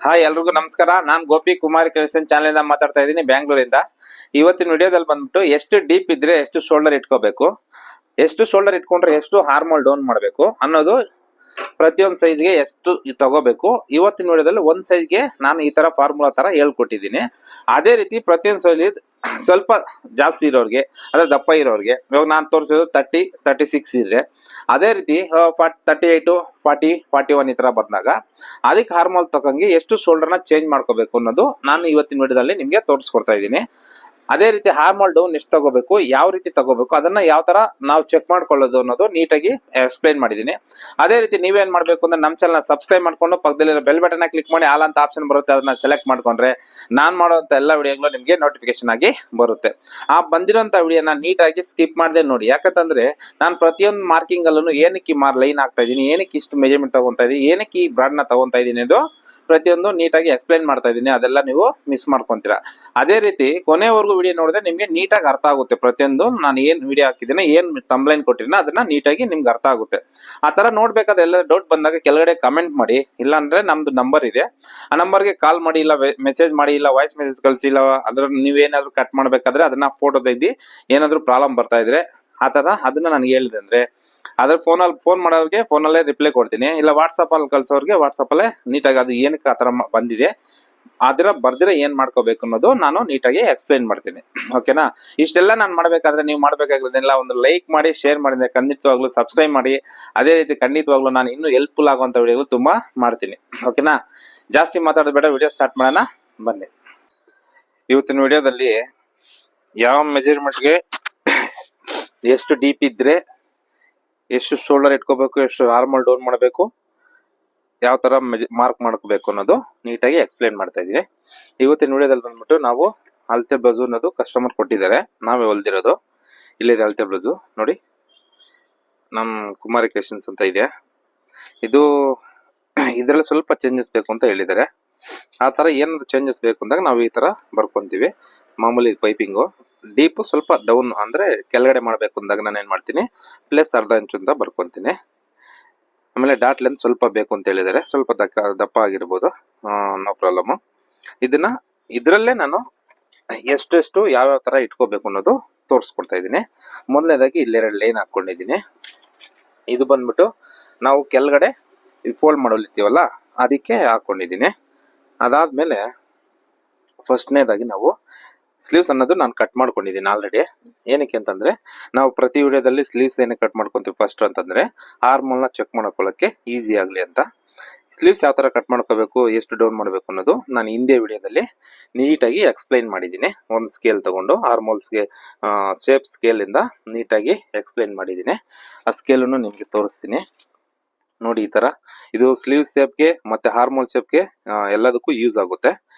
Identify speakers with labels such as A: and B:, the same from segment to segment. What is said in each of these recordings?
A: Hi ಎಲ್ರಿಗೂ ನಮಸ್ಕಾರ. ನಾನು ಗೋಪಿ ಕುಮಾರ್ ಕ್ರಿಯೇಷನ್ ಚಾನೆಲ್ ಇಂದ ಮಾತಾಡ್ತಾ ಇದ್ದೀನಿ ಬೆಂಗಳೂರಿಂದ. ಇವತ್ತಿನ ವಿಡಿಯೋದಲ್ಲಿ ಬಂದ್ಬಿಟ್ಟು ಎಷ್ಟು ಡೀಪ್ ಇದ್ರೆ ಎಷ್ಟು ಶೋಲ್ಡರ್ ಇಟ್ಕೋಬೇಕು, ಎಷ್ಟು ಶೋಲ್ಡರ್ ಇಟ್ಕೊಂಡ್ರೆ ಎಷ್ಟು ಹಾರ್ಮೋಲ್ ಡೌನ್ ಮಾಡಬೇಕು ಅನ್ನೋದು, ಪ್ರತಿಯೊಂದು ಸೈಜ್ಗೆ ಎಷ್ಟು ತಗೋಬೇಕು. ಇವತ್ತಿನ ವಿಡಿಯೋದಲ್ಲಿ ಒಂದ್ ಸೈಜ್ಗೆ ನಾನು ಈ ತರ ಫಾರ್ಮುಲಾ ತರ ಹೇಳ್ಕೊಟ್ಟಿದ್ದೀನಿ. ಅದೇ ರೀತಿ ಪ್ರತಿಯೊಂದು ಸೈಜ್ ಸ್ವಲ್ಪ ಜಾಸ್ತಿ ಇರೋರಿಗೆ, ಅದೇ ದಪ್ಪ ಇರೋರಿಗೆ, ಇವಾಗ ನಾನು ತೋರಿಸೋದು 30-36 ಇದ್ರೆ, ಅದೇ ರೀತಿ 38, 40, 41 ಈ ತರ ಬಂದಾಗ ಅದಕ್ಕೆ ಹಾರ್ಮೋಲ್ ತಕ್ಕಂಗೆ ಎಷ್ಟು ಶೋಲ್ಡರ್ನ ಚೇಂಜ್ ಮಾಡ್ಕೋಬೇಕು ಅನ್ನೋದು ನಾನು ಇವತ್ತಿನ ವಿಡಿಯೋದಲ್ಲಿ ನಿಮ್ಗೆ ತೋರಿಸ್ಕೊಡ್ತಾ ಇದ್ದೀನಿ. ಅದೇ ರೀತಿ ಹಾರ್ಮೋಲ್ ಡೌನ್ ಎಷ್ಟು ತಗೋಬೇಕು, ಯಾವ ರೀತಿ ತಗೋಬೇಕು, ಅದನ್ನ ಯಾವ ತರ ನಾವು ಚೆಕ್ ಮಾಡ್ಕೊಳ್ಳೋದು ಅನ್ನೋದು ನೀಟಾಗಿ ಎಕ್ಸ್ಪ್ಲೈನ್ ಮಾಡಿದೀನಿ. ಅದೇ ರೀತಿ ನೀವೇನ್ ಮಾಡ್ಬೇಕು ಅಂದ್ರೆ ನಮ್ಮ ಚಾನಲ್ ಸಬ್ಸ್ಕ್ರೈಬ್ ಮಾಡ್ಕೊಂಡು ಪಕ್ಕದಲ್ಲಿರೋ ಬೆಲ್ ಬಟನ್ ಕ್ಲಿಕ್ ಮಾಡಿ ಆಲ್ ಅಂತ ಆಪ್ಷನ್ ಬರುತ್ತೆ, ಅದನ್ನ ಸೆಲೆಕ್ಟ್ ಮಾಡ್ಕೊಂಡ್ರೆ ನಾನ್ ಮಾಡುವಂತ ಎಲ್ಲ ವಿಡಿಯೋಗಳು ನಿಮ್ಗೆ ನೋಟಿಫಿಕೇಶನ್ ಆಗಿ ಬರುತ್ತೆ. ಆ ಬಂದಿರೋಂತ ವಿಡಿಯೋನ ನೀಟಾಗಿ ಸ್ಕಿಪ್ ಮಾಡದೆ ನೋಡಿ. ಯಾಕಂತಂದ್ರೆ ನಾನು ಪ್ರತಿಯೊಂದು ಮಾರ್ಕಿಂಗ್ ಅಲ್ಲೂ ಏನಕ್ಕೆ ಲೈನ್ ಆಗ್ತಾ ಇದೀನಿ, ಏನಕ್ಕೆ ಇಷ್ಟು ಮೆಜರ್ಮೆಂಟ್ ತಗೊಂತಾ ಇದೀನಿ, ಏನಕ್ಕೆ ಈ ಬ್ರಾಂಡ್ ನ ತಗೊಂತಾ ಇದೀನಿ ಅದು ಪ್ರತಿಯೊಂದು ನೀಟಾಗಿ ಎಕ್ಸ್ಪ್ಲೈನ್ ಮಾಡ್ತಾ ಇದ್ದೀನಿ. ಅದೆಲ್ಲ ನೀವು ಮಿಸ್ ಮಾಡ್ಕೊಂತೀರಾ. ಅದೇ ರೀತಿ ಕೊನೆವರೆಗೂ ವಿಡಿಯೋ ನೋಡಿದ್ರೆ ನಿಮ್ಗೆ ನೀಟಾಗಿ ಅರ್ಥ ಆಗುತ್ತೆ. ಪ್ರತಿಯೊಂದು ನಾನು ಏನ್ ವಿಡಿಯೋ ಹಾಕಿದ್ದೀನಿ, ಏನ್ ತಂಬ್ಲೈನ್ ಕೊಟ್ಟಿದ್ದೀನಿ ಅದನ್ನ ನೀಟಾಗಿ ನಿಮ್ಗೆ ಅರ್ಥ ಆಗುತ್ತೆ. ಆ ತರ ನೋಡ್ಬೇಕಾದ್ರೆ ಎಲ್ಲ ಡೌಟ್ ಬಂದಾಗ ಕೆಳಗಡೆ ಕಮೆಂಟ್ ಮಾಡಿ, ಇಲ್ಲ ಅಂದ್ರೆ ನಮ್ದು ನಂಬರ್ ಇದೆ, ಆ ನಂಬರ್ಗೆ ಕಾಲ್ ಮಾಡಿ, ಇಲ್ಲ ಮೆಸೇಜ್ ಮಾಡಿ, ಇಲ್ಲ ವಾಯ್ಸ್ ಮೆಸೇಜ್ ಕಳಿಸಿ, ಇಲ್ಲ ಅದ್ರ ನೀವೇನಾದ್ರು ಕಟ್ ಮಾಡ್ಬೇಕಾದ್ರೆ ಅದನ್ನ ಫೋಟೋ ತೆಗ್ದು ಏನಾದ್ರು ಪ್ರಾಬ್ಲಮ್ ಬರ್ತಾ ಇದ್ರೆ ಆತರ ಅದನ್ನ ನನಗೆ ಹೇಳಿದೆ ಅಂದ್ರೆ ಅದ್ರ ಫೋನ್ ಮಾಡೋರಿಗೆ ಫೋನಲ್ಲೇ ರಿಪ್ಲೈ ಕೊಡ್ತೀನಿ, ಇಲ್ಲ ವಾಟ್ಸಪ್ ಅಲ್ಲಿ ಕಳ್ಸೋರ್ಗೆ ವಾಟ್ಸಪ್ ಅಲ್ಲೇ ನೀಟಾಗಿ ಅದು ಏನಕ್ಕೆ ಆತರ ಬಂದಿದೆ ಅದರ ಬರ್ದಿರ ಏನ್ ಮಾಡ್ಕೋಬೇಕು ಅನ್ನೋದು ನಾನು ನೀಟಾಗಿ ಎಕ್ಸ್ಪ್ಲೈನ್ ಮಾಡ್ತೀನಿ. ಓಕೆನಾ? ಇಷ್ಟೆಲ್ಲ ನಾನು ಮಾಡ್ಬೇಕಾದ್ರೆ ನೀವು ಮಾಡ್ಬೇಕಾಗಿರೋದೆಲ್ಲ ಒಂದು ಲೈಕ್ ಮಾಡಿ, ಶೇರ್ ಮಾಡಿದ್ರೆ ಖಂಡಿತವಾಗ್ಲೂ ಸಬ್ಸ್ಕ್ರೈಬ್ ಮಾಡಿ. ಅದೇ ರೀತಿ ಖಂಡಿತವಾಗ್ಲೂ ನಾನು ಇನ್ನೂ ಹೆಲ್ಪ್ಫುಲ್ ಆಗುವಂತ ವಿಡಿಯೋಗಳು ತುಂಬಾ ಮಾಡ್ತೀನಿ. ಓಕೆನಾ? ಜಾಸ್ತಿ ಮಾತಾಡೋದು ಬೇಡ, ವಿಡಿಯೋ ಸ್ಟಾರ್ಟ್ ಮಾಡೋಣ ಬನ್ನಿ. ಇವತ್ತಿನ ವಿಡಿಯೋದಲ್ಲಿ ಯಾವ ಮೆಜರ್ಮೆಂಟ್ಗೆ ಎಷ್ಟು ಡೀಪ್ ಇದ್ರೆ ಎಷ್ಟು ಶೋಲ್ಡರ್ ಇಟ್ಕೋಬೇಕು, ಎಷ್ಟು ಹಾರ್ಮೋಲ್ ಡೌನ್ ಮಾಡಬೇಕು, ಯಾವ ತರ ಮಾರ್ಕ್ ಮಾಡ್ಕೋಬೇಕು ಅನ್ನೋದು ನೀಟಾಗಿ ಎಕ್ಸ್ಪ್ಲೈನ್ ಮಾಡ್ತಾ ಇದೀನಿ. ಇವತ್ತಿನ ವಿಡಿಯೋದಲ್ಲಿ ಬಂದ್ಬಿಟ್ಟು ನಾವು ಅಳತೆ ಬ್ಲೌಸ್ ಅನ್ನೋದು ಕಸ್ಟಮರ್ ಕೊಟ್ಟಿದ್ದಾರೆ, ನಾವೇ ಹೊಲ್ದಿರೋದು. ಇಲ್ಲಿದೆ ಅಳತೆ ಬ್ಲೌಸ್ ನೋಡಿ, ನಮ್ ಕುಮಾರಿ ಕ್ರಿಯೇಷನ್ಸ್ ಅಂತ ಇದೆ. ಇದು ಇದ್ರಲ್ಲಿ ಸ್ವಲ್ಪ ಚೇಂಜಸ್ ಬೇಕು ಅಂತ ಹೇಳಿದ್ದಾರೆ. ಆ ತರ ಏನಾದ್ರು ಚೇಂಜಸ್ ಬೇಕು ಅಂದಾಗ ನಾವು ಈ ತರ ಬರ್ಕೊಂತೀವಿ. ಮಾಮೂಲಿ ಪೈಪಿಂಗು ಡೀಪ್ ಸ್ವಲ್ಪ ಡೌನ್ ಅಂದ್ರೆ ಕೆಳಗಡೆ ಮಾಡ್ಬೇಕು ಅಂದಾಗ ನಾನು ಏನ್ ಮಾಡ್ತೀನಿ, ಪ್ಲಸ್ ಅರ್ಧ ಇಂಚು ಅಂತ ಬರ್ಕೊಂತೀನಿ. ಆಮೇಲೆ ಡಾಟ್ ಲೆಂತ್ ಸ್ವಲ್ಪ ಬೇಕು ಅಂತ ಹೇಳಿದ್ದಾರೆ, ಸ್ವಲ್ಪ ದಪ್ಪ ಆಗಿರ್ಬೋದು, ನೋ ಪ್ರಾಬ್ಲಮ್. ಇದನ್ನ ಇದ್ರಲ್ಲೇ ನಾನು ಎಷ್ಟು ಯಾವ್ಯಾವ ತರ ಇಟ್ಕೋಬೇಕು ಅನ್ನೋದು ತೋರಿಸ್ಕೊಡ್ತಾ ಇದ್ದೀನಿ. ಮೊದಲನೇದಾಗಿ ಇಲ್ಲೆರಡು ಲೈನ್ ಹಾಕೊಂಡಿದ್ದೀನಿ. ಇದು ಬಂದ್ಬಿಟ್ಟು ನಾವು ಕೆಳಗಡೆ ಫೋಲ್ಡ್ ಮಾಡೋಲಿತ್ತೀವಲ್ಲ ಅದಕ್ಕೆ ಹಾಕೊಂಡಿದ್ದೀನಿ. ಅದಾದ್ಮೇಲೆ ಫಸ್ಟ್ನೇದಾಗಿ ನಾವು ಸ್ಲೀವ್ಸ್ ಅನ್ನೋದು ನಾನು ಕಟ್ ಮಾಡ್ಕೊಂಡಿದ್ದೀನಿ ಆಲ್ರೆಡಿ. ಏನಕ್ಕೆ ಅಂತಂದ್ರೆ ನಾವು ಪ್ರತಿ ವಿಡಿಯೋದಲ್ಲಿ ಸ್ಲೀವ್ಸ್ ಏನಕ್ಕೆ ಕಟ್ ಮಾಡ್ಕೊಂತೀವಿ ಫಸ್ಟ್ ಅಂತಂದ್ರೆ ಹಾರ್ಮೋಲ್ನ ಚೆಕ್ ಮಾಡ್ಕೊಳ್ಳೋಕೆ ಈಸಿ ಆಗಲಿ ಅಂತ. ಸ್ಲೀವ್ಸ್ ಯಾವ ತರ ಕಟ್ ಮಾಡ್ಕೋಬೇಕು, ಎಷ್ಟು ಡೌನ್ ಮಾಡಬೇಕು ಅನ್ನೋದು ನಾನು ಹಿಂದೆ ವಿಡಿಯೋದಲ್ಲಿ ನೀಟಾಗಿ ಎಕ್ಸ್ಪ್ಲೈನ್ ಮಾಡಿದ್ದೀನಿ. ಒಂದು ಸ್ಕೇಲ್ ತಗೊಂಡು ಹಾರ್ಮೋಲ್ಸ್ಗೆ ಶೇಪ್ ಸ್ಕೇಲ್ ಇಂದ ನೀಟಾಗಿ ಎಕ್ಸ್ಪ್ಲೈನ್ ಮಾಡಿದ್ದೀನಿ. ಆ ಸ್ಕೇಲನ್ನು ನಿಮ್ಗೆ ತೋರಿಸ್ತೀನಿ ನೋಡಿ. ಈ ತರ ಇದು ಸ್ಲೀವ್ ಶೇಪ್ಗೆ ಮತ್ತೆ ಹಾರ್ಮೋಲ್ ಶೇಪ್ಗೆ ಎಲ್ಲದಕ್ಕೂ ಯೂಸ್ ಆಗುತ್ತೆ.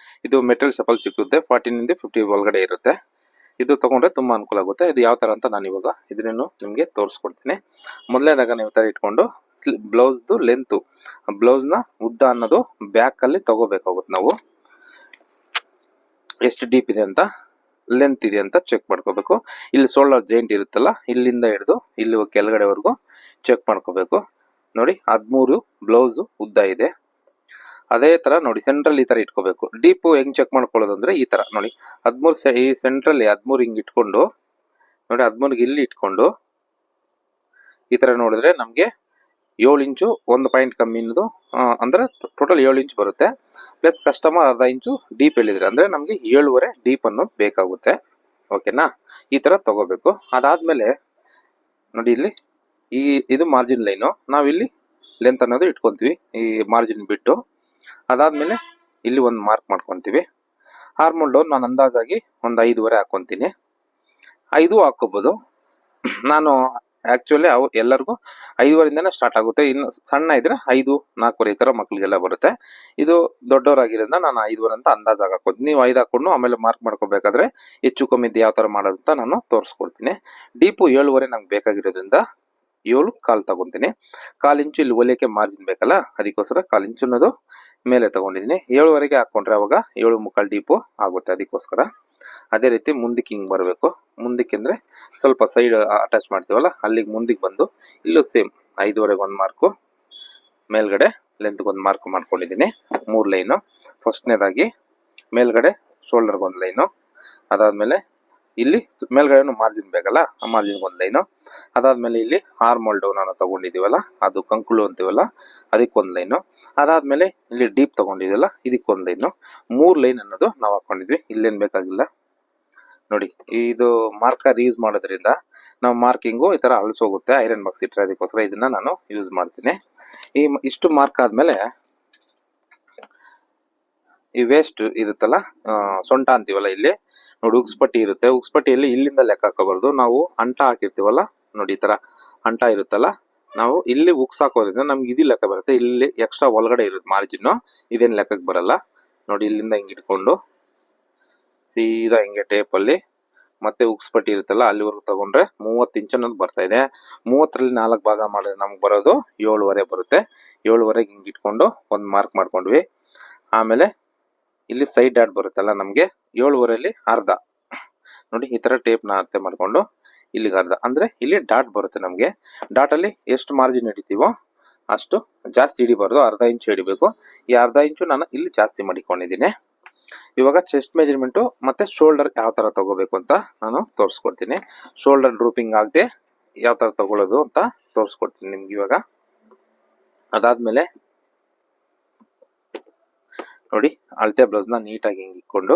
A: ಇದು ಮೆಟಲ್ ಶಪಲ್ ಸಿಕ್ಕುತ್ತೆ, 14 to 50 ಒಳಗಡೆ ಇರುತ್ತೆ. ಇದು ತಗೊಂಡ್ರೆ ತುಂಬಾ ಅನುಕೂಲ ಆಗುತ್ತೆ. ಇದು ಯಾವ ತರ ಅಂತ ನಾನು ಇವಾಗ ಇದನ್ನು ನಿಮ್ಗೆ ತೋರಿಸ್ಕೊಡ್ತೀನಿ. ಮೊದಲನೇದಾಗ ನೀವು ತರ ಇಟ್ಕೊಂಡು ಬ್ಲೌಸ್ದು ಲೆಂತ್, ಬ್ಲೌಸ್ ನ ಉದ್ದ ಅನ್ನೋದು ಬ್ಯಾಕ್ ಅಲ್ಲಿ ತಗೋಬೇಕಾಗುತ್ತೆ. ನಾವು ಎಷ್ಟು ಡೀಪ್ ಇದೆ ಅಂತ, ಲೆಂತ್ ಇದೆ ಅಂತ ಚೆಕ್ ಮಾಡ್ಕೋಬೇಕು. ಇಲ್ಲಿ ಶೋಲ್ಡರ್ ಜಾಯಿಂಟ್ ಇರುತ್ತಲ್ಲ, ಇಲ್ಲಿಂದ ಹಿಡಿದು ಇಲ್ಲಿ ಕೆಳಗಡೆವರೆಗೂ ಚೆಕ್ ಮಾಡ್ಕೋಬೇಕು. ನೋಡಿ 13 ಬ್ಲೌಸ್ ಉದ್ದ ಇದೆ. ಅದೇ ತರ ನೋಡಿ ಸೆಂಟ್ರಲ್ ಈ ತರ ಇಟ್ಕೋಬೇಕು. ಡೀಪ್ ಹೆಂಗ್ ಚೆಕ್ ಮಾಡ್ಕೊಳ್ಳೋದು ಅಂದ್ರೆ ಈ ತರ ನೋಡಿ, 13 ಈ ಸೆಂಟ್ರಲ್ 13 ಹಿಂಗ್ ಇಟ್ಕೊಂಡು ನೋಡಿ, 13 ಇಲ್ಲಿ ಇಟ್ಕೊಂಡು ಈ ತರ ನೋಡಿದ್ರೆ ನಮ್ಗೆ 7 ಇಂಚು 1 ಪಾಯಿಂಟ್ ಕಮ್ಮಿ ಅನ್ನೋದು ಅಂದ್ರೆ ಟೋಟಲ್ 7 ಇಂಚ್ ಬರುತ್ತೆ. ಪ್ಲಸ್ ಕಸ್ಟಮರ್ ಅರ್ಧ ಇಂಚು ಡೀಪ್ ಹೇಳಿದ್ರೆ ಅಂದ್ರೆ ನಮ್ಗೆ 7.5 ಡೀಪ್ ಅನ್ನೋದು ಬೇಕಾಗುತ್ತೆ. ಓಕೆನಾ? ಈ ತರ ತಗೋಬೇಕು. ಅದಾದ್ಮೇಲೆ ನೋಡಿ ಇಲ್ಲಿ ಇದು ಮಾರ್ಜಿನ್ ಲೈನು, ನಾವಿಲ್ಲಿ ಲೆಂತ್ ಅನ್ನೋದು ಇಟ್ಕೊಂತೀವಿ ಈ ಮಾರ್ಜಿನ್ ಬಿಟ್ಟು. ಅದಾದ್ಮೇಲೆ ಇಲ್ಲಿ ಒಂದು ಮಾರ್ಕ್ ಮಾಡ್ಕೊಂತೀವಿ. ಹಾರ್ಮೋಲ್ ಡೌನ್ ನಾನು ಅಂದಾಜಾಗಿ ಒಂದು 5.5 ಹಾಕೊಂತೀನಿ. 5 ಹಾಕೋಬಹುದು. ನಾನು ಆಕ್ಚುಲಿ ಎಲ್ಲರಿಗೂ 5.5 ಸ್ಟಾರ್ಟ್ ಆಗುತ್ತೆ. ಇನ್ನು ಸಣ್ಣ ಇದ್ರೆ 5, 4.5 ಈ ತರ ಮಕ್ಳಿಗೆಲ್ಲ ಬರುತ್ತೆ. ಇದು ದೊಡ್ಡವರಾಗಿರೋದ್ರಿಂದ ನಾನು 5.5 ಅಂತ ಅಂದಾಜಾಗಿ ಹಾಕೋತೀನಿ. ನೀವು 5 ಹಾಕೊಂಡು ಆಮೇಲೆ ಮಾರ್ಕ್ ಮಾಡ್ಕೋಬೇಕಾದ್ರೆ ಹೆಚ್ಚು ಕಮ್ಮಿ ಯಾವ ತರ ಮಾಡೋದು ಅಂತ ನಾನು ತೋರಿಸ್ಕೊಡ್ತೀನಿ. ಡೀಪು 7.5 ನಂಗೆ ಬೇಕಾಗಿರೋದ್ರಿಂದ 7.25 ತಗೊಂತೀನಿ. 1/4 ಇಂಚು ಇಲ್ಲಿ ಒಲಿಯಕ್ಕೆ ಮಾರ್ಜಿನ್ ಬೇಕಲ್ಲ, ಅದಕ್ಕೋಸ್ಕರ 1/4 ಇಂಚು ಅನ್ನೋದು ಮೇಲೆ ತಗೊಂಡಿದ್ದೀನಿ. 7.5 ಹಾಕೊಂಡ್ರೆ ಅವಾಗ 7.25 ಡೀಪು ಆಗುತ್ತೆ, ಅದಕ್ಕೋಸ್ಕರ. ಅದೇ ರೀತಿ ಮುಂದಕ್ಕೆ ಹಿಂಗ್ ಬರಬೇಕು. ಮುಂದಕ್ಕೆ ಅಂದ್ರೆ ಸ್ವಲ್ಪ ಸೈಡ್ ಅಟ್ಯಾಚ್ ಮಾಡ್ತೀವಲ್ಲ ಅಲ್ಲಿಗೆ ಮುಂದಕ್ಕೆ ಬಂದು ಇಲ್ಲೂ ಸೇಮ್ 5.5 ಒಂದು ಮಾರ್ಕು, ಮೇಲ್ಗಡೆ ಲೆಂತ್ಗೊಂದು ಮಾರ್ಕ್ ಮಾಡ್ಕೊಂಡಿದ್ದೀನಿ 3 ಲೈನು. ಫಸ್ಟ್ನೇದಾಗಿ ಮೇಲ್ಗಡೆ ಶೋಲ್ಡರ್ಗೆ 1 ಲೈನು, ಅದಾದ್ಮೇಲೆ ಇಲ್ಲಿ ಮೇಲ್ಗಡೆ ಮಾರ್ಜಿನ್ ಬೇಕಲ್ಲ, ಆ ಮಾರ್ಜಿನ್ಗೆ 1 ಲೈನು, ಅದಾದ್ಮೇಲೆ ಇಲ್ಲಿ ಆರ್ಮೋಲ್ ಡೌನ್ ಅನ್ನೋ ತಗೊಂಡಿದೀವಲ್ಲ, ಅದು ಕಂಕುಳು ಅಂತೀವಲ್ಲ ಅದಕ್ಕೆ 1 ಲೈನು, ಅದಾದ್ಮೇಲೆ ಇಲ್ಲಿ ಡೀಪ್ ತಗೊಂಡಿದೀವಲ್ಲ ಇದಕ್ಕೆ 1 ಲೈನು. 3 ಲೈನ್ ಅನ್ನೋದು ನಾವು ಹಾಕೊಂಡಿದ್ವಿ. ಇಲ್ಲೇನ್ ಬೇಕಾಗಿಲ್ಲ ನೋಡಿ. ಇದು ಮಾರ್ಕರ್ ಯೂಸ್ ಮಾಡೋದ್ರಿಂದ ನಾವು ಮಾರ್ಕಿಂಗು ಈ ತರ ಅಳಿಸೋಗುತ್ತೆ, ಐರನ್ ಬಾಕ್ಸ್ ಇಟ್ಟರೆ, ಅದಕ್ಕೋಸ್ಕರ ಇದನ್ನ ನಾನು ಯೂಸ್ ಮಾಡ್ತೀನಿ. ಇಷ್ಟು ಮಾರ್ಕ್ ಆದ್ಮೇಲೆ ಈ ವೇಸ್ಟ್ ಇರುತ್ತಲ್ಲ, ಸೊಂಟ ಅಂತೀವಲ್ಲ, ಇಲ್ಲಿ ನೋಡಿ ಉಕ್ಸ್ಪಟ್ಟಿ ಇರುತ್ತೆ. ಉಕ್ಸ್ಪಟ್ಟಿಯಲ್ಲಿ ಇಲ್ಲಿಂದ ಲೆಕ್ಕ ಹಾಕೋಬಾರ್ದು. ನಾವು ಅಂಟ ಹಾಕಿರ್ತೀವಲ್ಲ ನೋಡಿ, ಈ ತರ ಅಂಟ ಇರುತ್ತಲ್ಲ, ನಾವು ಇಲ್ಲಿ ಉಕ್ಸ್ ಹಾಕೋದ್ರಿಂದ ನಮ್ಗೆ ಇದು ಲೆಕ್ಕ ಬರುತ್ತೆ. ಇಲ್ಲಿ ಎಕ್ಸ್ಟ್ರಾ ಒಳಗಡೆ ಇರುತ್ತೆ ಮಾರ್ಜಿನ್, ಇದೇನು ಲೆಕ್ಕಕ್ಕೆ ಬರಲ್ಲ ನೋಡಿ. ಇಲ್ಲಿಂದ ಹಿಂಗೆ ಇಟ್ಕೊಂಡು ಸೀದಾ ಹಿಂಗೆ ಟೇಪಲ್ಲಿ ಮತ್ತೆ ಉಕ್ಸ್ಪಟ್ಟಿ ಇರುತ್ತಲ್ಲ ಅಲ್ಲಿವರೆಗೂ ತಗೊಂಡ್ರೆ 30 ಇಂಚ್ ಅನ್ನೋದು ಬರ್ತಾ ಇದೆ. 30ರಲ್ಲಿ 4 ಭಾಗ ಮಾಡಿದ್ರೆ ನಮ್ಗೆ ಬರೋದು 7.5 ಬರುತ್ತೆ. 7.5ಗೆ ಹಿಂಗೆ ಇಟ್ಕೊಂಡು ಒಂದು ಮಾರ್ಕ್ ಮಾಡ್ಕೊಂಡ್ವಿ. ಆಮೇಲೆ ಇಲ್ಲಿ ಸೈಡ್ ಡಾಟ್ ಬರುತ್ತಲ್ಲ, ನಮ್ಗೆ 7.5ರಲ್ಲಿ ಅರ್ಧ ನೋಡಿ, ಈ ತರ ಟೇಪ್ನ ಅರ್ಥ ಮಾಡ್ಕೊಂಡು ಇಲ್ಲಿಗೆ ಅರ್ಧ, ಅಂದ್ರೆ ಇಲ್ಲಿ ಡಾಟ್ ಬರುತ್ತೆ ನಮ್ಗೆ. ಡಾಟ್ ಅಲ್ಲಿ ಎಷ್ಟು ಮಾರ್ಜಿನ್ ಹಿಡಿತೀವೋ ಅಷ್ಟು ಜಾಸ್ತಿ ಹಿಡಿಬಾರ್ದು, ಅರ್ಧ ಇಂಚು ಹಿಡಿಬೇಕು. ಈ ಅರ್ಧ ಇಂಚು ನಾನು ಇಲ್ಲಿ ಜಾಸ್ತಿ ಮಾಡಿಕೊಂಡಿದ್ದೀನಿ. ಇವಾಗ ಚೆಸ್ಟ್ ಮೆಜರ್ಮೆಂಟು ಮತ್ತೆ ಶೋಲ್ಡರ್ ಯಾವ ತರ ತಗೋಬೇಕು ಅಂತ ನಾನು ತೋರಿಸ್ಕೊಡ್ತೀನಿ. ಶೋಲ್ಡರ್ ಡ್ರೂಪಿಂಗ್ ಆಗದೆ ಯಾವ ತರ ತಗೊಳ್ಳೋದು ಅಂತ ತೋರಿಸ್ಕೊಡ್ತೀನಿ ನಿಮ್ಗೆ ಇವಾಗ. ಅದಾದ್ಮೇಲೆ ನೋಡಿ, ಅಳತೆ ಬ್ಲೌಸ್ ನ ನೀಟಾಗಿ ಹಿಂಗೆ ಇಟ್ಕೊಂಡು,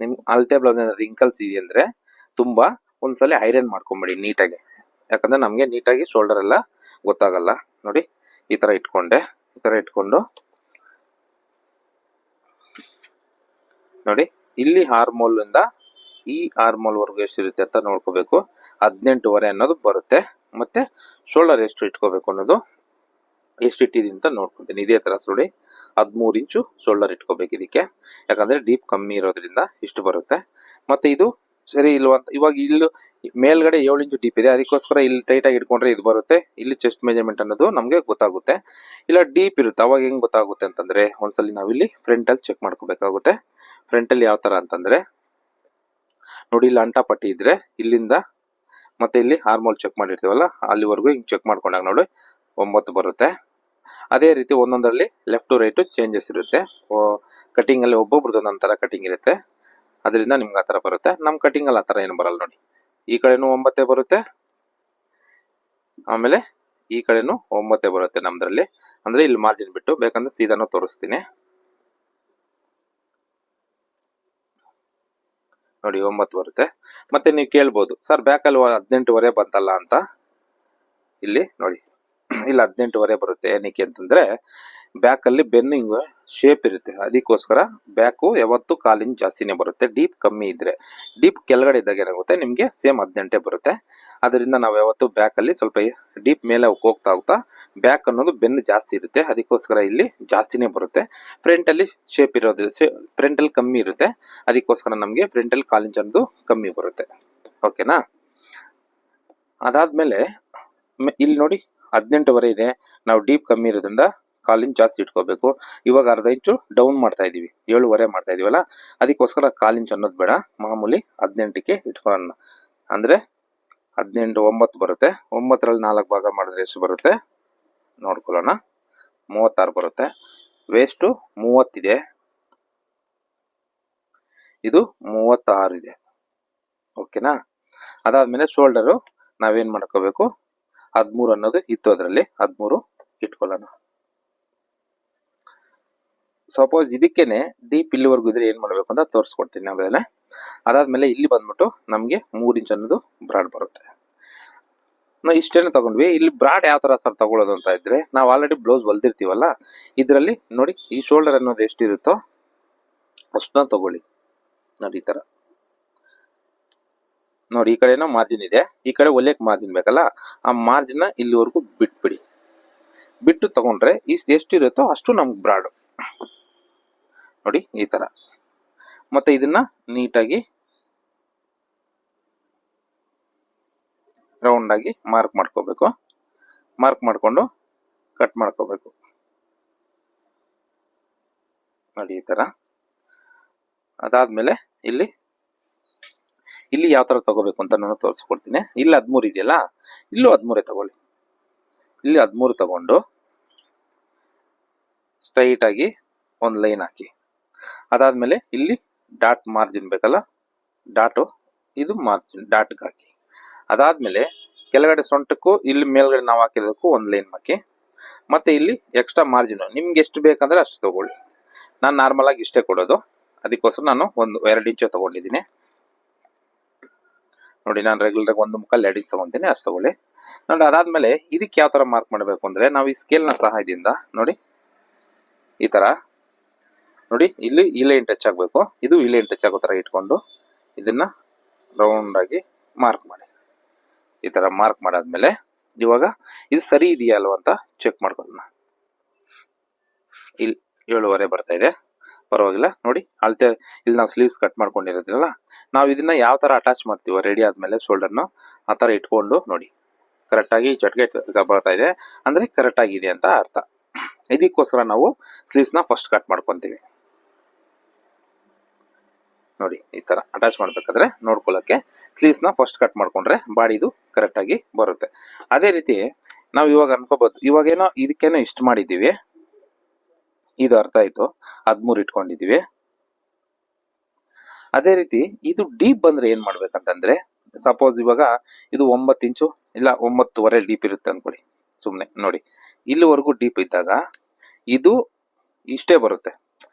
A: ನಿಮ್ ಅಳತೆ ಬ್ಲೌಸ್ ರಿಂಕಲ್ಸ್ ಇದೆ ಅಂದ್ರೆ ತುಂಬಾ ಒಂದ್ಸಲ ಐರನ್ ಮಾಡ್ಕೊಂಬಿಡಿ ನೀಟಾಗಿ, ಯಾಕಂದ್ರೆ ನಮ್ಗೆ ನೀಟಾಗಿ ಶೋಲ್ಡರ್ ಎಲ್ಲ ಗೊತ್ತಾಗಲ್ಲ. ನೋಡಿ ಈ ತರ ಇಟ್ಕೊಂಡೆ, ಈ ತರ ಇಟ್ಕೊಂಡು ನೋಡಿ, ಇಲ್ಲಿ ಆರ್ಮೋಲ್ ಇಂದ ಈ ಆರ್ಮೋಲ್ ವರ್ಗು ಎಷ್ಟಿರುತ್ತೆ ಅಂತ ನೋಡ್ಕೋಬೇಕು. 18.5 ಅನ್ನೋದು ಬರುತ್ತೆ. ಮತ್ತೆ ಶೋಲ್ಡರ್ ಎಷ್ಟು ಇಟ್ಕೋಬೇಕು ಅನ್ನೋದು ಎಷ್ಟು ಇಟ್ಟಿದೀನಿ ಅಂತ ನೋಡ್ಕೊಂತೀನಿ. ಇದೇ ತರ ನೋಡಿ 13 ಇಂಚು ಶೋಲ್ಡರ್ ಇಟ್ಕೋಬೇಕು ಇದಕ್ಕೆ, ಯಾಕಂದ್ರೆ ಡೀಪ್ ಕಮ್ಮಿ ಇರೋದ್ರಿಂದ ಇಷ್ಟು ಬರುತ್ತೆ. ಮತ್ತೆ ಇದು ಸರಿ ಇಲ್ವಾ ಅಂತ ಇವಾಗ ಇಲ್ಲಿ ಮೇಲ್ಗಡೆ 7 ಇಂಚು ಡೀಪ್ ಇದೆ, ಅದಕ್ಕೋಸ್ಕರ ಇಲ್ಲಿ ಟೈಟ್ ಆಗಿ ಇಟ್ಕೊಂಡ್ರೆ ಇದು ಬರುತ್ತೆ. ಇಲ್ಲಿ ಚೆಸ್ಟ್ ಮೆಜರ್ಮೆಂಟ್ ಅನ್ನೋದು ನಮ್ಗೆ ಗೊತ್ತಾಗುತ್ತೆ. ಇಲ್ಲ ಡೀಪ್ ಇರುತ್ತೆ, ಅವಾಗ ಹೆಂಗ್ ಗೊತ್ತಾಗುತ್ತೆ ಅಂತಂದ್ರೆ ಒಂದ್ಸಲಿ ನಾವಿಲ್ಲಿ ಫ್ರಂಟ್ ಅಲ್ಲಿ ಚೆಕ್ ಮಾಡ್ಕೋಬೇಕಾಗುತ್ತೆ. ಫ್ರಂಟ್ ಅಲ್ಲಿ ಯಾವ ತರ ಅಂತಂದ್ರೆ ನೋಡಿ, ಇಲ್ಲಿ ಅಂಟ ಪಟ್ಟಿ ಇದ್ರೆ ಇಲ್ಲಿಂದ ಮತ್ತೆ ಇಲ್ಲಿ ಹಾರ್ಮೋಲ್ ಚೆಕ್ ಮಾಡಿರ್ತೀವಲ್ಲ ಅಲ್ಲಿವರೆಗೂ ಹಿಂಗ್ ಚೆಕ್ ಮಾಡ್ಕೊಂಡಾಗ ನೋಡಿ 9 ಬರುತ್ತೆ. ಅದೇ ರೀತಿ ಒಂದೊಂದರಲ್ಲಿ ಲೆಫ್ಟ್ ಟು ರೈಟ್ ಚೇಂಜಸ್ ಇರುತ್ತೆ. ಕಟಿಂಗ್ ಅಲ್ಲಿ ಒಬ್ಬೊಬ್ರದ್ದು ಒಂದೊಂದ್ ಕಟಿಂಗ್ ಇರುತ್ತೆ, ಅದರಿಂದ ನಿಮ್ಗೆ ಆತರ ಬರುತ್ತೆ. ನಮ್ ಕಟಿಂಗ್ ಅಲ್ಲಿ ಆತರ ಏನು ಬರಲ್ಲ ನೋಡಿ. ಈ ಕಡೆನೂ 9 ಬರುತ್ತೆ, ಆಮೇಲೆ ಈ ಕಡೆನೂ 9 ಬರುತ್ತೆ ನಮ್ದ್ರಲ್ಲಿ. ಅಂದ್ರೆ ಇಲ್ಲಿ ಮಾರ್ಜಿನ್ ಬಿಟ್ಟು, ಬೇಕಂದ್ರೆ ಸೀದಾನು ತೋರಿಸ್ತೀನಿ ನೋಡಿ 9 ಬರುತ್ತೆ. ಮತ್ತೆ ನೀವು ಕೇಳ್ಬೋದು, ಸರ್ ಬ್ಯಾಕ್ ಅಲ್ಲಿ 18.5 ಬಂತಲ್ಲ ಅಂತ. ಇಲ್ಲಿ ನೋಡಿ, ಇಲ್ಲಿ 18.5 ಬರುತ್ತೆ. ಏನಕ್ಕೆ ಅಂತಂದ್ರೆ ಬ್ಯಾಕ್ ಅಲ್ಲಿ ಬೆನ್ನಿಂಗ್ ಶೇಪ್ ಇರುತ್ತೆ, ಅದಕ್ಕೋಸ್ಕರ ಬ್ಯಾಕು ಯಾವತ್ತು 1/4 ಇಂಚ್ ಜಾಸ್ತಿನೇ ಬರುತ್ತೆ. ಡೀಪ್ ಕಮ್ಮಿ ಇದ್ರೆ, ಡೀಪ್ ಕೆಳಗಡೆ ಇದ್ದಾಗ ಏನಾಗುತ್ತೆ ನಿಮ್ಗೆ ಸೇಮ್ 18 ಬರುತ್ತೆ. ಅದರಿಂದ ನಾವು ಯಾವತ್ತು ಬ್ಯಾಕ್ ಅಲ್ಲಿ ಸ್ವಲ್ಪ ಡೀಪ್ ಮೇಲೆ ಹೋಗ್ತಾ ಹೋಗ್ತಾ ಬ್ಯಾಕ್ ಅನ್ನೋದು ಬೆನ್ನು ಜಾಸ್ತಿ ಇರುತ್ತೆ, ಅದಕ್ಕೋಸ್ಕರ ಇಲ್ಲಿ ಜಾಸ್ತಿನೇ ಬರುತ್ತೆ. ಫ್ರಂಟ್ ಅಲ್ಲಿ ಶೇಪ್ ಇರೋದು, ಫ್ರಂಟ್ ಅಲ್ಲಿ ಕಮ್ಮಿ ಇರುತ್ತೆ, ಅದಕ್ಕೋಸ್ಕರ ನಮ್ಗೆ ಫ್ರಂಟ್ ಅಲ್ಲಿ 1/4 ಇಂಚ್ ಅನ್ನೋದು ಕಮ್ಮಿ ಬರುತ್ತೆ. ಓಕೆನಾ? ಅದಾದ್ಮೇಲೆ ಇಲ್ಲಿ ನೋಡಿ 18.5 ಇದೆ, ನಾವು ಡೀಪ್ ಕಮ್ಮಿ ಇರೋದ್ರಿಂದ 1/4 ಇಂಚ್ ಜಾಸ್ತಿ ಇಟ್ಕೋಬೇಕು. ಇವಾಗ ಅರ್ಧ ಇಂಚು ಡೌನ್ ಮಾಡ್ತಾ ಇದೀವಿ, 7.5 ಮಾಡ್ತಾ ಇದೀವಲ್ಲ, ಅದಕ್ಕೋಸ್ಕರ 1/4 ಇಂಚ್ ಅನ್ನೋದು ಬೇಡ, ಮಾಮೂಲಿ 18ಗೆ ಇಟ್ಕೊಳ್ಳೋಣ. ಅಂದ್ರೆ 18 9 ಬರುತ್ತೆ. 9ರಲ್ಲಿ 4 ಭಾಗ ಮಾಡಿದ್ರೆ ಎಷ್ಟು ಬರುತ್ತೆ ನೋಡ್ಕೊಳ್ಳೋಣ. 36 ಬರುತ್ತೆ. ವೇಸ್ಟ್ 30 ಇದೆ, ಇದು 36 ಇದೆ. ಓಕೆನಾ? ಅದಾದ್ಮೇಲೆ ಶೋಲ್ಡರು ನಾವೇನ್ ಮಾಡ್ಕೋಬೇಕು, 13 ಅನ್ನೋದು ಇತ್ತು, ಅದರಲ್ಲಿ 13 ಇಟ್ಕೊಳ್ಳೋಣ. ಸಪೋಸ್ ಇದಕ್ಕೇನೆ ಡೀಪ್ ಇಲ್ಲಿವರೆಗೂ ಇದ್ರೆ ಏನ್ ಮಾಡ್ಬೇಕು ಅಂತ ತೋರಿಸ್ಕೊಡ್ತೀನಿ ಆಮೇಲೆ. ಅದಾದ್ಮೇಲೆ ಇಲ್ಲಿ ಬಂದ್ಬಿಟ್ಟು ನಮ್ಗೆ 3 ಇಂಚ್ ಅನ್ನೋದು ಬ್ರಾಡ್ ಬರುತ್ತೆ. ನಾವು ಇಷ್ಟೇನೆ ತಗೊಂಡ್ವಿ. ಇಲ್ಲಿ ಬ್ರಾಡ್ ಯಾವ ತರ ಸರ್ ತಗೊಳ್ಳೋದು ಅಂತ ಇದ್ರೆ, ನಾವು ಆಲ್ರೆಡಿ ಬ್ಲೌಸ್ ಹೊಲ್ದಿರ್ತೀವಲ್ಲ, ಇದರಲ್ಲಿ ನೋಡಿ ಈ ಶೋಲ್ಡರ್ ಅನ್ನೋದು ಎಷ್ಟಿರುತ್ತೋ ಅಷ್ಟನ್ನ ತಗೊಳ್ಳಿ. ನೋಡಿ ಈ ತರ ನೋಡಿ, ಈ ಕಡೆನೋ ಮಾರ್ಜಿನ್ ಇದೆ, ಈ ಕಡೆ ಹೊಲಿಯಕ್ ಮಾರ್ಜಿನ್ ಬೇಕಲ್ಲ, ಆ ಮಾರ್ಜಿನ್ ಇಲ್ಲಿವರೆಗೂ ಬಿಟ್ಬಿಡಿ. ಬಿಟ್ಟು ತಗೊಂಡ್ರೆ ಎಷ್ಟಿರುತ್ತೋ ಅಷ್ಟು ನಮ್ಗೆ ಬ್ರಾಡ್ ನೋಡಿ ಈ ತರ. ಮತ್ತೆ ಇದನ್ನ ನೀಟಾಗಿ ರೌಂಡ್ ಆಗಿ ಮಾರ್ಕ್ ಮಾಡ್ಕೋಬೇಕು. ಮಾರ್ಕ್ ಮಾಡ್ಕೊಂಡು ಕಟ್ ಮಾಡ್ಕೋಬೇಕು ನೋಡಿ ಈ ತರ. ಅದಾದ್ಮೇಲೆ ಇಲ್ಲಿ ಯಾವ ತರ ತಗೋಬೇಕು ಅಂತ ನಾನು ತೋರಿಸ್ಕೊಡ್ತೀನಿ. ಇಲ್ಲಿ 13 ಇದೆಯಲ್ಲ, ಇಲ್ಲೂ 13 ತಗೊಳ್ಳಿ. ಇಲ್ಲಿ 13 ತಗೊಂಡು ಸ್ಟ್ರೈಟ್ ಆಗಿ ಒಂದು ಲೈನ್ ಹಾಕಿ. ಅದಾದ್ಮೇಲೆ ಇಲ್ಲಿ ಡಾಟ್ ಮಾರ್ಜಿನ್ ಬೇಕಲ್ಲ, ಡಾಟು ಇದು ಮಾರ್ಜಿನ್ ಡಾಟ್ಗೆ ಹಾಕಿ. ಅದಾದ್ಮೇಲೆ ಕೆಳಗಡೆ ಸೊಂಟಕ್ಕೂ ಇಲ್ಲಿ ಮೇಲ್ಗಡೆ ನಾವು ಹಾಕಿರೋದಕ್ಕೂ ಒಂದು ಲೈನ್ ಹಾಕಿ. ಮತ್ತೆ ಇಲ್ಲಿ ಎಕ್ಸ್ಟ್ರಾ ಮಾರ್ಜಿನ್ ನಿಮ್ಗೆ ಎಷ್ಟು ಬೇಕಂದ್ರೆ ಅಷ್ಟು ತಗೊಳ್ಳಿ. ನಾನು ನಾರ್ಮಲ್ ಆಗಿ ಇಷ್ಟೇ ಕೊಡೋದು, ಅದಕ್ಕೋಸ್ಕರ ನಾನು 2 ಇಂಚು ತಗೊಂಡಿದ್ದೀನಿ. ನೋಡಿ, ನಾನು ರೆಗ್ಯುಲರ್ 1.25 ಇಂಚ್ ತಗೊಂತೀನಿ, ಅಷ್ಟು ತಗೊಳ್ಳಿ. ನೋಡಿ, ಅದಾದ್ಮೇಲೆ ಇದಕ್ಕೆ ಯಾವ ತರ ಮಾರ್ಕ್ ಮಾಡಬೇಕು ಅಂದ್ರೆ, ನಾವು ಈ ಸ್ಕೇಲ್ನ ಸಹಾಯದಿಂದ ನೋಡಿ ಈ ತರ ನೋಡಿ, ಇಲ್ಲಿ ಈ ಲೈನ್ ಟಚ್ ಆಗಬೇಕು, ಇದು ಈ ಲೈನ್ ಟಚ್ ಆಗೋ ತರ ಇಟ್ಕೊಂಡು ಇದನ್ನ ರೌಂಡ್ ಆಗಿ ಮಾರ್ಕ್ ಮಾಡಿ. ಈ ತರ ಮಾರ್ಕ್ ಮಾಡಾದ್ಮೇಲೆ ಇವಾಗ ಇದು ಸರಿ ಇದೆಯಾ ಅಲ್ವಾ ಅಂತ ಚೆಕ್ ಮಾಡ್ಕೊಳ್ಳೋಣ. ಇಲ್ಲಿ 7.5 ಬರ್ತಾ ಇದೆ, ಪರವಾಗಿಲ್ಲ. ನೋಡಿ, ಅಳತೆ ಇಲ್ಲಿ ನಾವು ಸ್ಲೀವ್ಸ್ ಕಟ್ ಮಾಡ್ಕೊಂಡಿರೋದಿಲ್ಲ, ನಾವು ಇದನ್ನ ಯಾವ ತರ ಅಟ್ಯಾಚ್ ಮಾಡ್ತೀವೋ ರೆಡಿ ಆದ್ಮೇಲೆ ಶೋಲ್ಡರ್ನ ಆ ತರ ಇಟ್ಕೊಂಡು ನೋಡಿ ಕರೆಕ್ಟ್ ಆಗಿ ಚಟ್ಗೆ ಬರ್ತಾ ಇದೆ ಅಂದ್ರೆ ಕರೆಕ್ಟ್ ಆಗಿದೆ ಅಂತ ಅರ್ಥ. ಇದಕ್ಕೋಸ್ಕರ ನಾವು ಸ್ಲೀವ್ಸ್ ನ ಫಸ್ಟ್ ಕಟ್ ಮಾಡ್ಕೊಂತೀವಿ. ನೋಡಿ, ಈ ತರ ಅಟ್ಯಾಚ್ ಮಾಡ್ಬೇಕಾದ್ರೆ ನೋಡ್ಕೊಳ್ಳಕ್ಕೆ ಸ್ಲೀವ್ಸ್ ನ ಫಸ್ಟ್ ಕಟ್ ಮಾಡ್ಕೊಂಡ್ರೆ ಬಾಡಿದು ಕರೆಕ್ಟ್ ಆಗಿ ಬರುತ್ತೆ. ಅದೇ ರೀತಿ ನಾವು ಇವಾಗ ಅನ್ಕೋಬಹುದು, ಇವಾಗೇನೋ ಇದಕ್ಕೇನೋ ಇಷ್ಟು ಮಾಡಿದೀವಿ, ಇದು ಅರ್ಥ ಆಯ್ತು, 13 ಇಟ್ಕೊಂಡಿದೀವಿ. ಅದೇ ರೀತಿ ಇದು ಡೀಪ್ ಬಂದ್ರೆ ಏನ್ ಮಾಡ್ಬೇಕಂತಂದ್ರೆ, ಸಪೋಸ್ ಇವಾಗ ಇದು 9 ಇಂಚು ಇಲ್ಲ 9.25 ಡೀಪ್ ಇರುತ್ತೆ ಅನ್ಕೊಳ್ಳಿ. ಸುಮ್ನೆ ನೋಡಿ, ಇಲ್ಲಿವರೆಗೂ ಡೀಪ್ ಇದ್ದಾಗ ಇದು ಇಷ್ಟೇ ಬರುತ್ತೆ.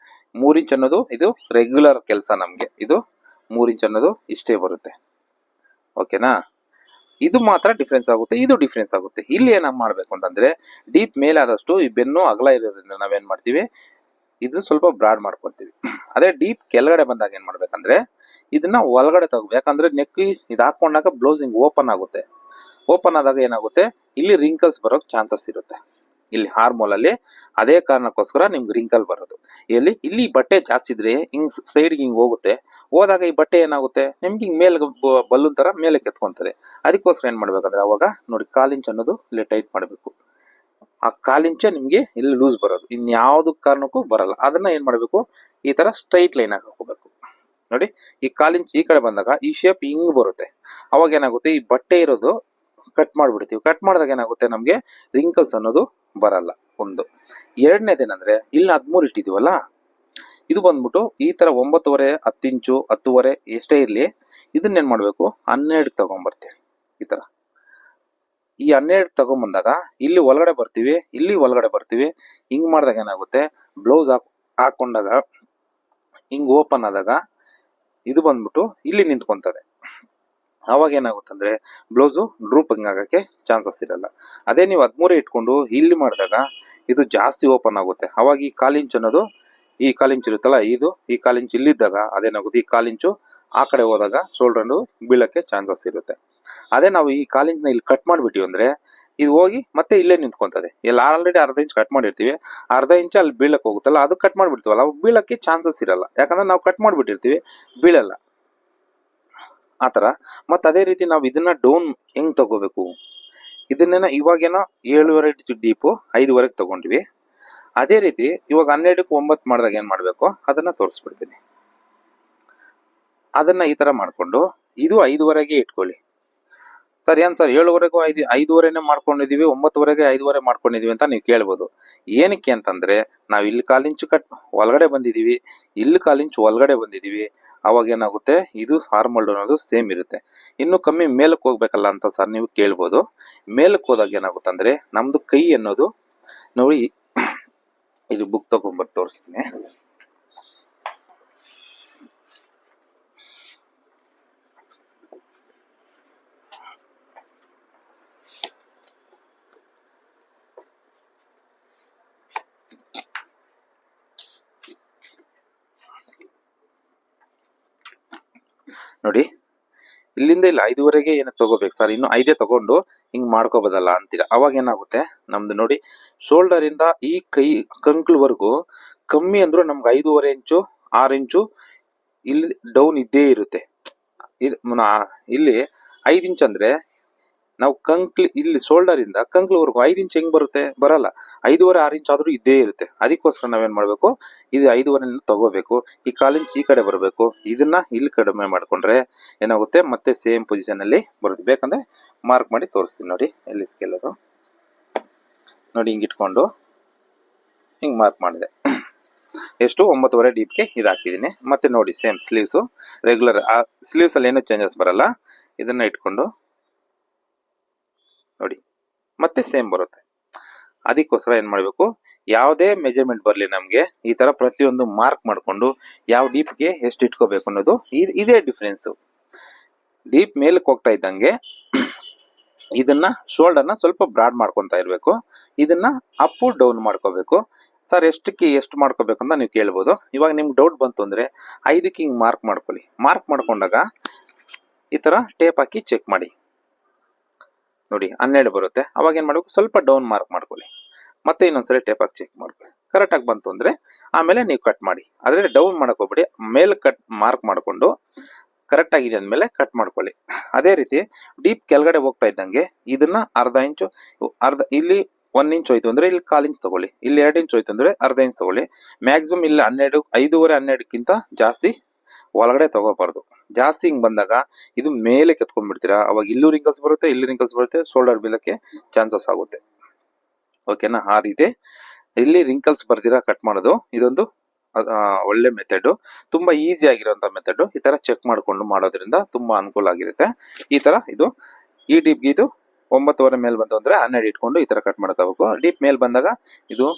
A: 3 ಇಂಚ್ ಅನ್ನೋದು ಇದು ರೆಗ್ಯುಲರ್ ಕೆಲಸ ನಮ್ಗೆ, ಇದು 3 ಇಂಚ್ ಅನ್ನೋದು ಇಷ್ಟೇ ಬರುತ್ತೆ. ಓಕೆನಾ? ಇದು ಮಾತ್ರ ಡಿಫ್ರೆನ್ಸ್ ಆಗುತ್ತೆ, ಇದು ಡಿಫ್ರೆನ್ಸ್ ಆಗುತ್ತೆ. ಇಲ್ಲಿ ಏನ ಮಾಡ್ಬೇಕು ಅಂತಂದ್ರೆ, ಡೀಪ್ ಮೇಲೆ ಆದಷ್ಟು ಈ ಬೆನ್ನು ಅಗಲ ಇರೋದ್ರಿಂದ ನಾವೇನ್ ಮಾಡ್ತೀವಿ, ಇದನ್ನ ಸ್ವಲ್ಪ ಬ್ರಾಡ್ ಮಾಡ್ಕೊಳ್ತೀವಿ. ಅದೇ ಡೀಪ್ ಕೆಳಗಡೆ ಬಂದಾಗ ಏನ್ ಮಾಡ್ಬೇಕಂದ್ರೆ, ಇದನ್ನ ಒಳಗಡೆ ತಗೋಬೇಕು. ಯಾಕಂದ್ರೆ ನೆಕ್ ಇದು ಹಾಕೊಂಡಾಗ ಬ್ಲೌಸಿಂಗ್ ಓಪನ್ ಆಗುತ್ತೆ. ಓಪನ್ ಆದಾಗ ಏನಾಗುತ್ತೆ, ಇಲ್ಲಿ ರಿಂಕಲ್ಸ್ ಬರೋಕ್ ಚಾನ್ಸಸ್ ಇರುತ್ತೆ. ಇಲ್ಲಿ ಹಾರ್ಮೋಲ್ ಅಲ್ಲಿ ಅದೇ ಕಾರಣಕ್ಕೋಸ್ಕರ ನಿಮ್ಗೆ ರಿಂಕಲ್ ಬರೋದು. ಇಲ್ಲಿ ಬಟ್ಟೆ ಜಾಸ್ತಿ ಇದ್ರೆ ಹಿಂಗ್ ಸೈಡ್ ಹಿಂಗ್ ಹೋಗುತ್ತೆ, ಹೋದಾಗ ಈ ಬಟ್ಟೆ ಏನಾಗುತ್ತೆ ನಿಮ್ಗೆ ಹಿಂಗ್ ಮೇಲೆ ಬಲ್ಲೂನ್ ತರ ಮೇಲೆ ಕೆತ್ಕೊಂತದೆ. ಅದಕ್ಕೋಸ್ಕರ ಏನ್ ಮಾಡ್ಬೇಕಂದ್ರೆ, ಅವಾಗ ನೋಡಿ 1/4 ಇಂಚ್ ಅನ್ನೋದು ಇಲ್ಲಿ ಟೈಟ್ ಮಾಡ್ಬೇಕು. ಆ 1/4 ಇಂಚ್ ನಿಮ್ಗೆ ಇಲ್ಲಿ ಲೂಸ್ ಬರೋದು, ಇನ್ಯಾವ್ದು ಕಾರಣಕ್ಕೂ ಬರಲ್ಲ. ಅದನ್ನ ಏನ್ ಮಾಡ್ಬೇಕು, ಈ ತರ ಸ್ಟ್ರೈಟ್ ಲೈನ್ ಆಗಿ ಹಾಕೋಬೇಕು. ನೋಡಿ, ಈ 1/4 ಇಂಚ್ ಈ ಕಡೆ ಬಂದಾಗ ಈ ಶೇಪ್ ಹಿಂಗ್ ಬರುತ್ತೆ. ಅವಾಗ ಏನಾಗುತ್ತೆ, ಈ ಬಟ್ಟೆ ಇರೋದು ಕಟ್ ಮಾಡ್ಬಿಡ್ತೀವಿ. ಕಟ್ ಮಾಡಿದಾಗ ಏನಾಗುತ್ತೆ, ನಮ್ಗೆ ರಿಂಕಲ್ಸ್ ಅನ್ನೋದು ಬರಲ್ಲ. ಒಂದು ಎರಡನೇದೇನಂದ್ರೆ, ಇಲ್ಲಿ 13 ಇಟ್ಟಿದೀವಲ್ಲ, ಇದು ಬಂದ್ಬಿಟ್ಟು ಈ ತರ 9.25 10 ಇಂಚು 10.25 ಎಷ್ಟೇ ಇರ್ಲಿ, ಇದನ್ನ ಏನ್ ಮಾಡ್ಬೇಕು 12 ತಗೊಂಡ್ಬರ್ತೀವಿ. ಈ ತರ ಈ 12 ತಗೊಂಡ್ಬಂದಾಗ ಇಲ್ಲಿ ಒಳಗಡೆ ಬರ್ತೀವಿ, ಇಲ್ಲಿ ಒಳಗಡೆ ಬರ್ತೀವಿ. ಹಿಂಗ್ ಮಾಡಿದಾಗ ಏನಾಗುತ್ತೆ, ಬ್ಲೌಸ್ ಹಾಕೊಂಡಾಗ ಹಿಂಗ್ ಓಪನ್ ಆದಾಗ ಇದು ಬಂದ್ಬಿಟ್ಟು ಇಲ್ಲಿ ನಿಂತ್ಕೊಂತದೆ. ಅವಾಗ ಏನಾಗುತ್ತೆ ಅಂದ್ರೆ, ಬ್ಲೌಸು ಡ್ರೂಪಿಂಗ್ ಆಗಕ್ಕೆ ಚಾನ್ಸಸ್ ಇರಲ್ಲ. ಅದೇ ನೀವು 13 ಇಟ್ಕೊಂಡು ಇಲ್ಲಿ ಮಾಡಿದಾಗ ಇದು ಜಾಸ್ತಿ ಓಪನ್ ಆಗುತ್ತೆ. ಅವಾಗ ಈ 1/4 ಇಂಚ್ ಅನ್ನೋದು, ಈ 1/4 ಇಂಚ್ ಇರುತ್ತಲ್ಲ, ಇದು ಈ 1/4 ಇಂಚ್ ಇಲ್ಲಿದ್ದಾಗ ಅದೇನಾಗುತ್ತೆ, ಈ 1/4 ಇಂಚು ಆ ಕಡೆ ಹೋದಾಗ ಶೋಲ್ಡರ್ ಬೀಳಕ್ಕೆ ಚಾನ್ಸಸ್ ಇರುತ್ತೆ. ಅದೇ ನಾವು ಈ 1/4 ಇಂಚ್ ಇಲ್ಲಿ ಕಟ್ ಮಾಡ್ಬಿಟ್ಟಿವಿ ಅಂದ್ರೆ, ಇದು ಹೋಗಿ ಮತ್ತೆ ಇಲ್ಲೇ ನಿಂತ್ಕೊಂತದೆ. ಇಲ್ಲಿ ಆಲ್ರೆಡಿ 1/2 ಇಂಚ್ ಕಟ್ ಮಾಡಿರ್ತೀವಿ, 1/2 ಇಂಚ್ ಅಲ್ಲಿ ಬೀಳಕ್ ಹೋಗುತ್ತಲ್ಲ, ಅದು ಕಟ್ ಮಾಡ್ಬಿಡ್ತೀವಲ್ಲ, ಅವಾಗ ಬೀಳಕ್ಕೆ ಚಾನ್ಸಸ್ ಇರಲ್ಲ. ಯಾಕಂದ್ರೆ ನಾವು ಕಟ್ ಮಾಡ್ಬಿಟ್ಟಿರ್ತೀವಿ, ಬೀಳಲ್ಲ ಆ ತರ. ಮತ್ತೆ ಅದೇ ರೀತಿ ನಾವು ಇದನ್ನ ಡೌನ್ ಹೆಂಗ್ ತಗೋಬೇಕು, ಇದನ್ನೇನೋ ಇವಾಗೇನೋ 7.5 ಇಂಚ್ ಡೀಪು 5.5 ತಗೊಂಡ್ವಿ. ಅದೇ ರೀತಿ ಇವಾಗ 12ಕ್ಕೆ 9 ಮಾಡಿದಾಗ ಏನ್ ಮಾಡ್ಬೇಕು ಅದನ್ನ ತೋರಿಸ್ಬಿಡ್ತೀನಿ. ಅದನ್ನ ಈ ತರ ಮಾಡ್ಕೊಂಡು ಇದು 5.5ಗೆ ಇಟ್ಕೊಳ್ಳಿ. ಸರ್ ಏನ್ ಸರ್ 7.5 5.5 ಮಾಡ್ಕೊಂಡಿದೀವಿ, 9.5 5.5 ಮಾಡ್ಕೊಂಡಿದೀವಿ ಅಂತ ನೀವು ಕೇಳ್ಬೋದು. ಏನಕ್ಕೆ ಅಂತಂದ್ರೆ, ನಾವ್ ಇಲ್ಲಿ 1/4 ಇಂಚು ಕಟ್ ಒಳಗಡೆ ಬಂದಿದೀವಿ, ಇಲ್ಲಿ 1/4 ಇಂಚು ಒಳಗಡೆ ಬಂದಿದೀವಿ. ಅವಾಗ ಏನಾಗುತ್ತೆ, ಇದು ಹಾರ್ಮೋಲ್ಡ್ ಅನ್ನೋದು ಸೇಮ್ ಇರುತ್ತೆ. ಇನ್ನು ಕಮ್ಮಿ ಮೇಲಕ್ಕೆ ಹೋಗ್ಬೇಕಲ್ಲ ಅಂತ ಸರ್ ನೀವು ಕೇಳ್ಬೋದು. ಮೇಲಕ್ಕೆ ಹೋದಾಗ ಏನಾಗುತ್ತೆ ಅಂದ್ರೆ, ನಮ್ದು ಕೈ ಅನ್ನೋದು ನೋಡಿ, ಇದು ಬುಕ್ ತಗೊಂಡ್ಬರ್ದು ತೋರಿಸ್ತೀನಿ. ನೋಡಿ, ಇಲ್ಲಿಂದ ಇಲ್ಲಿ 5.5ಗೆ ಏನಕ್ಕೆ ತಗೋಬೇಕು ಸರ್, ಇನ್ನು 5 ತಗೊಂಡು ಹಿಂಗ್ ಮಾಡ್ಕೋಬೋದಲ್ಲ ಅಂತೀರಾ. ಅವಾಗ ಏನಾಗುತ್ತೆ, ನಮ್ದು ನೋಡಿ ಶೋಲ್ಡರ್ ಇಂದ ಈ ಕೈ ಕಂಕ್ಳವರೆಗೂ ಕಮ್ಮಿ ಅಂದ್ರೂ ನಮ್ಗೆ 5.5 ಇಂಚು 6 ಇಂಚು ಇಲ್ಲಿ ಡೌನ್ ಇದ್ದೇ ಇರುತ್ತೆ. ಇಲ್ಲಿ 5 ಇಂಚ್ ಅಂದ್ರೆ ನಾವು ಇಲ್ಲಿ ಶೋಲ್ಡರ್ ಇಂದ ಕಂಕ್ಳವರೆಗೂ 5 ಇಂಚ್ ಹೆಂಗ್ ಬರುತ್ತೆ, ಬರಲ್ಲ. 5.5 6 ಇಂಚ್ ಆದ್ರೂ ಇದ್ದೇ ಇರುತ್ತೆ. ಅದಕ್ಕೋಸ್ಕರ ನಾವೇನ್ ಮಾಡ್ಬೇಕು, ಇದು 5.5 ತಗೋಬೇಕು. ಈ 1/4 ಇಂಚ್ ಈ ಕಡೆ ಬರಬೇಕು. ಇದನ್ನ ಇಲ್ಲಿ ಕಡಿಮೆ ಮಾಡ್ಕೊಂಡ್ರೆ ಏನಾಗುತ್ತೆ, ಮತ್ತೆ ಸೇಮ್ ಪೊಸಿಷನ್ ಅಲ್ಲಿ ಬರುತ್ತೆ. ಬೇಕಂದ್ರೆ ಮಾರ್ಕ್ ಮಾಡಿ ತೋರಿಸ್ತೀನಿ ನೋಡಿ, ಎಲ್ಲಿ ಸ್ಕೇಲ್ ಅದು. ನೋಡಿ ಹಿಂಗೆ ಇಟ್ಕೊಂಡು ಹಿಂಗೆ ಮಾರ್ಕ್ ಮಾಡಿದೆ. ಎಷ್ಟು 9.5 ಡೀಪ್ಗೆ ಇದು ಹಾಕಿದ್ದೀನಿ. ಮತ್ತೆ ನೋಡಿ ಸೇಮ್ ಸ್ಲೀವ್ಸು ರೆಗ್ಯುಲರ್, ಆ ಸ್ಲೀವ್ಸಲ್ಲಿ ಏನೂ ಚೇಂಜಸ್ ಬರಲ್ಲ. ಇದನ್ನು ಇಟ್ಕೊಂಡು ನೋಡಿ ಮತ್ತೆ ಸೇಮ್ ಬರುತ್ತೆ. ಅದಕ್ಕೋಸ್ಕರ ಏನು ಮಾಡಬೇಕು, ಯಾವುದೇ ಮೆಜರ್ಮೆಂಟ್ ಬರಲಿ ನಮಗೆ ಈ ಥರ ಪ್ರತಿಯೊಂದು ಮಾರ್ಕ್ ಮಾಡಿಕೊಂಡು ಯಾವ ಡೀಪ್ಗೆ ಎಷ್ಟು ಇಟ್ಕೋಬೇಕು ಅನ್ನೋದು ಇದೇ ಡಿಫ್ರೆನ್ಸು. ಡೀಪ್ ಮೇಲಕ್ಕೆ ಹೋಗ್ತಾ ಇದ್ದಂಗೆ ಇದನ್ನ ಶೋಲ್ಡರ್ನ ಸ್ವಲ್ಪ ಬ್ರಾಡ್ ಮಾಡ್ಕೊತಾ ಇರಬೇಕು. ಇದನ್ನ ಅಪ್ ಡೌನ್ ಮಾಡ್ಕೋಬೇಕು. ಸರ್ ಎಷ್ಟಕ್ಕೆ ಎಷ್ಟು ಮಾಡ್ಕೋಬೇಕು ಅಂತ ನೀವು ಕೇಳ್ಬೋದು. ಇವಾಗ ನಿಮ್ಗೆ ಡೌಟ್ ಬಂತು ಅಂದರೆ 5ಕ್ಕೆ ಹಿಂಗೆ ಮಾರ್ಕ್ ಮಾಡ್ಕೊಳ್ಳಿ. ಮಾರ್ಕ್ ಮಾಡ್ಕೊಂಡಾಗ ಈ ಥರ ಟೇಪ್ ಹಾಕಿ ಚೆಕ್ ಮಾಡಿ. ನೋಡಿ 12 ಬರುತ್ತೆ. ಅವಾಗ ಏನು ಮಾಡಬೇಕು, ಸ್ವಲ್ಪ ಡೌನ್ ಮಾರ್ಕ್ ಮಾಡ್ಕೊಳ್ಳಿ. ಮತ್ತೆ ಇನ್ನೊಂದ್ಸರಿ ಟೇಪ್ ಹಾಕಿ ಚೆಕ್ ಮಾಡ್ಕೊಳ್ಳಿ. ಕರೆಕ್ಟಾಗಿ ಬಂತು ಅಂದರೆ ಆಮೇಲೆ ನೀವು ಕಟ್ ಮಾಡಿ. ಆದರೆ ಡೌನ್ ಮಾಡೋಕೋಗ್ಬಿಡಿ, ಮೇಲೆ ಕಟ್ ಮಾರ್ಕ್ ಮಾಡಿಕೊಂಡು ಕರೆಕ್ಟ್ ಆಗಿದೆ ಅಂದಮೇಲೆ ಕಟ್ ಮಾಡ್ಕೊಳ್ಳಿ. ಅದೇ ರೀತಿ ಡೀಪ್ ಕೆಳಗಡೆ ಹೋಗ್ತಾ ಇದ್ದಂಗೆ ಇದನ್ನ ಅರ್ಧ ಇಂಚು, ಇಲ್ಲಿ 1 ಇಂಚ್ ಹೋಯ್ತು ಅಂದ್ರೆ ಇಲ್ಲಿ 1/4 ಇಂಚ್ ತಗೊಳ್ಳಿ. ಇಲ್ಲಿ 2 ಇಂಚ್ ಹೋಯ್ತು ಅಂದ್ರೆ ಅರ್ಧ ಇಂಚ್ ತಗೊಳ್ಳಿ. ಮ್ಯಾಕ್ಸಿಮಮ್ ಇಲ್ಲಿ 12, 5.5-12ಕ್ಕಿಂತ ಜಾಸ್ತಿ ಒಳಗಡೆ ತಗೋಬಾರ್ದು. ಜಾಸ್ತಿ ಹಿಂಗ್ ಬಂದಾಗ ಇದು ಮೇಲೆ ಕೆತ್ಕೊಂಡ್ಬಿಡ್ತೀರಾ. ಅವಾಗ ಇಲ್ಲೂ ರಿಂಕಲ್ಸ್ ಬರುತ್ತೆ, ಇಲ್ಲಿ ರಿಂಕಲ್ಸ್ ಬರುತ್ತೆ, ಶೋಲ್ಡರ್ ಬೀಳಕ್ಕೆ ಚಾನ್ಸಸ್ ಆಗುತ್ತೆ. ಓಕೆನಾ? ಆ ರೀತಿ ಇಲ್ಲಿ ರಿಂಕಲ್ಸ್ ಬರ್ದಿರಾ ಕಟ್ ಮಾಡೋದು ಇದೊಂದು ಒಳ್ಳೆ ಮೆಥಡ್, ತುಂಬಾ ಈಸಿ ಆಗಿರುವಂತ ಮೆಥಡ್. ಈ ತರ ಚೆಕ್ ಮಾಡ್ಕೊಂಡು ಮಾಡೋದ್ರಿಂದ ತುಂಬಾ ಅನುಕೂಲ ಆಗಿರುತ್ತೆ. ಈ ತರ ಇದು ಈ ಡೀಪ್ಗೆ ಇದು 9.5 ಮೇಲೆ ಬಂತು ಅಂದ್ರೆ 12 ಇಟ್ಕೊಂಡು ಈ ತರ ಕಟ್ ಮಾಡ್ಕೋಬೇಕು. ಡೀಪ್ ಮೇಲ್ ಬಂದಾಗ ಇದು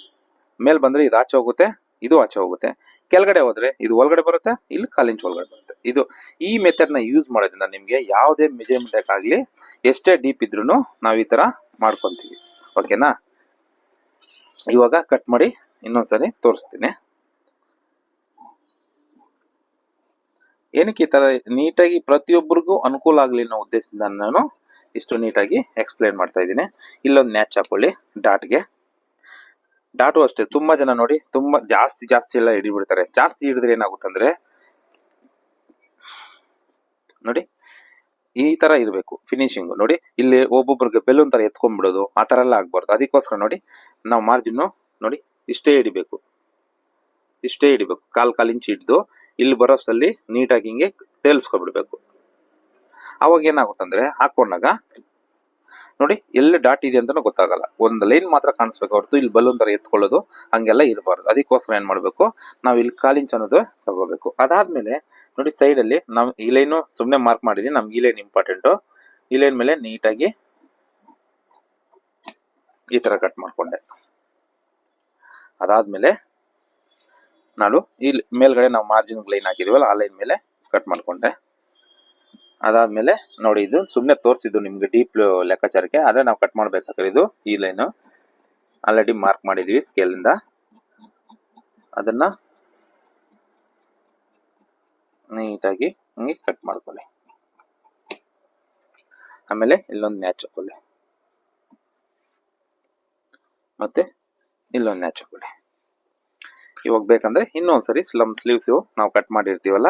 A: ಮೇಲ್ ಬಂದ್ರೆ ಇದು ಆಚೆ ಹೋಗುತ್ತೆ, ಇದು ಆಚೆ ಹೋಗುತ್ತೆ. ಕೆಳಗಡೆ ಹೋದ್ರೆ ಇದು ಒಳಗಡೆ ಬರುತ್ತೆ, ಇಲ್ಲಿ 1/4 ಇಂಚ್ ಒಳಗಡೆ ಬರುತ್ತೆ. ಇದು ಈ ಮೆಥಡ್ ನ ಯೂಸ್ ಮಾಡೋದ್ರಿಂದ ನಿಮ್ಗೆ ಯಾವುದೇ ಮೆಜರ್ಮೆಂಟ್ ಆಗ್ಲಿ ಎಷ್ಟೇ ಡೀಪ್ ಇದ್ರೂ ನಾವು ಈ ತರ ಮಾಡ್ಕೊಂತೀವಿ. ಓಕೆನಾ? ಇವಾಗ ಕಟ್ ಮಾಡಿ ಇನ್ನೊಂದ್ಸರಿ ತೋರಿಸ್ತೀನಿ. ಏನಕ್ಕೆ ಈ ತರ ನೀಟಾಗಿ ಪ್ರತಿಯೊಬ್ಬರಿಗೂ ಅನುಕೂಲ ಆಗ್ಲಿ ಅನ್ನೋ ಉದ್ದೇಶದಿಂದ ನಾನು ಇಷ್ಟು ನೀಟಾಗಿ ಎಕ್ಸ್ಪ್ಲೈನ್ ಮಾಡ್ತಾ ಇದ್ದೀನಿ. ಇಲ್ಲೊಂದು ಮ್ಯಾಚ್ ಹಾಕೊಳ್ಳಿ ಡಾಟ್ಗೆ. ಡಾಟು ಅಷ್ಟೇ, ತುಂಬಾ ಜನ ನೋಡಿ ತುಂಬಾ ಜಾಸ್ತಿ ಎಲ್ಲ ಹಿಡಿಬಿಡ್ತಾರೆ. ಜಾಸ್ತಿ ಹಿಡಿದ್ರೆ ಏನಾಗುತ್ತಂದ್ರೆ ನೋಡಿ ಈ ತರ ಇರಬೇಕು ಫಿನಿಶಿಂಗ್. ನೋಡಿ ಇಲ್ಲಿ ಒಬ್ಬೊಬ್ರಿಗೆ ಬೆಲೂನ್ ತರ ಎತ್ಕೊಂಡ್ಬಿಡೋದು ಆ ತರ ಎಲ್ಲ ಆಗ್ಬಾರ್ದು. ಅದಕ್ಕೋಸ್ಕರ ನೋಡಿ ನಾವು ಮಾರ್ಜಿನ್ ನೋಡಿ ಇಷ್ಟೇ ಹಿಡಿಬೇಕು, ಇಷ್ಟೇ ಹಿಡಿಬೇಕು. 1/4 ಇಂಚ್ ಹಿಡಿದು ಇಲ್ಲಿ ಬರೋಷ್ಟಲ್ಲಿ ನೀಟಾಗಿ ಹಿಂಗೆ ತೇಲ್ಸ್ಕೊಬಿಡ್ಬೇಕು. ಅವಾಗ ಏನಾಗುತ್ತಂದ್ರೆ ಹಾಕೊಂಡಾಗ ನೋಡಿ ಎಲ್ಲಿ ಡಾಟ್ ಇದೆ ಅಂತಾನು ಗೊತ್ತಾಗಲ್ಲ. ಒಂದು ಲೈನ್ ಮಾತ್ರ ಕಾಣಿಸ್ಬೇಕು ಹೊರತು ಇಲ್ಲಿ ಬಲೂನ್ ತರ ಎತ್ಕೊಳ್ಳೋದು ಹಂಗೆಲ್ಲ ಇರಬಾರ್ದು. ಅದಕ್ಕೋಸ್ಕರ ಏನ್ ಮಾಡ್ಬೇಕು, ನಾವು ಇಲ್ಲಿ 1/4 ಇಂಚ್ ಅನ್ನೋದು ತಗೋಬೇಕು. ಅದಾದ್ಮೇಲೆ ನೋಡಿ ಸೈಡ್ ಅಲ್ಲಿ ನಾವು ಈ ಲೈನು ಸುಮ್ನೆ ಮಾರ್ಕ್ ಮಾಡಿದೀನಿ, ನಮ್ಗೆ ಈ ಲೈನ್ ಇಂಪಾರ್ಟೆಂಟ್. ಈ ಲೈನ್ ಮೇಲೆ ನೀಟಾಗಿ ಈ ತರ ಕಟ್ ಮಾಡ್ಕೊಂಡೆ. ಅದಾದ್ಮೇಲೆ ನಾನು ಇಲ್ಲಿ ಮೇಲ್ಗಡೆ ನಾವು ಮಾರ್ಜಿನ್ ಲೈನ್ ಹಾಕಿದೀವಲ್ಲ ಆ ಲೈನ್ ಮೇಲೆ ಕಟ್ ಮಾಡ್ಕೊಂಡೆ. ಅದಾದ್ಮೇಲೆ ನೋಡಿ ಇದು ಸುಮ್ನೆ ತೋರಿಸಿದ್ದು ನಿಮ್ಗೆ ಡೀಪ್ ಲೆಕ್ಕಾಚಾರಕ್ಕೆ, ಆದ್ರೆ ನಾವು ಕಟ್ ಮಾಡ್ಬೇಕಾದ್ರೆ ಇದು ಈ ಲೈನ್ ಆಲ್ರೆಡಿ ಮಾರ್ಕ್ ಮಾಡಿದೀವಿ ಸ್ಕೇಲ್ ಇಂದ. ಅದನ್ನ ನೀಟಾಗಿ ಹಿಂಗೆ ಕಟ್ ಮಾಡ್ಕೊಳ್ಳಿ. ಆಮೇಲೆ ಇಲ್ಲೊಂದು ಮ್ಯಾಚ್ ಹಾಕೊಳ್ಳಿ, ಮತ್ತೆ ಇಲ್ಲೊಂದು ಮ್ಯಾಚ್ ಹಾಕೊಳ್ಳಿ. ಇವಾಗ ಬೇಕಂದ್ರೆ ಇನ್ನೊಂದ್ಸರಿ ಸ್ಲೀವ್ಸ್ ನಾವು ಕಟ್ ಮಾಡಿರ್ತೀವಲ್ಲ,